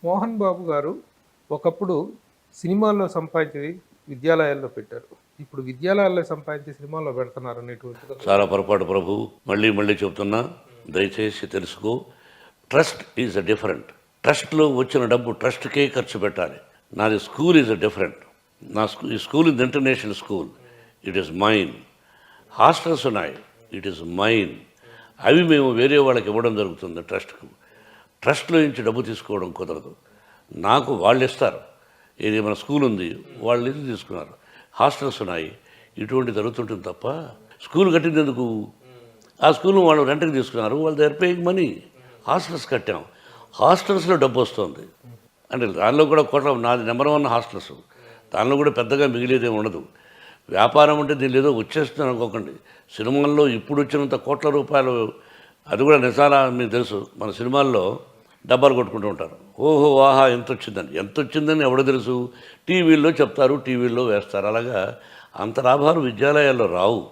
మోహన్ బాబు గారు ఒకప్పుడు సినిమాల్లో సంపాదించి విద్యాలయాల్లో పెట్టారు. ఇప్పుడు విద్యాలయాల్లో సంపాదించి సినిమాల్లో పెడుతున్నారు అనేటువంటిది చాలా పొరపాటు ప్రభు. మళ్ళీ మళ్ళీ చెప్తున్నా, దయచేసి తెలుసుకో. Trust is a different. ట్రస్ట్లో వచ్చిన డబ్బు ట్రస్ట్కే ఖర్చు పెట్టాలి. నాది స్కూల్ ఈజ్ అ డిఫరెంట్. ఈ school is international school. It is mine. Hostels ఉన్నాయి, ఇట్ ఈస్ మైన్. అవి మేము వేరే వాళ్ళకి ఇవ్వడం జరుగుతుంది ట్రస్ట్కు. ట్రస్ట్లో నుంచి డబ్బు తీసుకోవడం కుదరదు. నాకు వాళ్ళు ఇస్తారు. ఏది మన స్కూల్ ఉంది, వాళ్ళు ఇది తీసుకున్నారు. హాస్టల్స్ ఉన్నాయి, ఇటువంటి జరుగుతుంటుంది తప్ప స్కూల్ కట్టింది ఎందుకు? ఆ స్కూల్ వాళ్ళు రెంట్కి తీసుకున్నారు, వాళ్ళు they are paying money. Hostels కట్టాం, హాస్టల్స్లో డబ్బు వస్తుంది. అంటే దానిలో కూడా కోట్ల, నాది నెంబర్ 1 హాస్టల్స్. దానిలో కూడా పెద్దగా మిగిలేదేమి ఉండదు. వ్యాపారం అంటే దీనిలో ఏదో వచ్చేస్తుంది అనుకోకండి. సినిమాల్లో ఇప్పుడు వచ్చినంత కోట్ల రూపాయలు, అది కూడా నిజాలా మీకు తెలుసు. మన సినిమాల్లో డబ్బాలు కొట్టుకుంటూ ఉంటారు. ఓహో ఆహా ఎంత వచ్చిందని ఎవడో తెలుసు? టీవీల్లో చెప్తారు, టీవీల్లో వేస్తారు. అలాగా అంత లాభాలు విద్యాలయాల్లో రావు.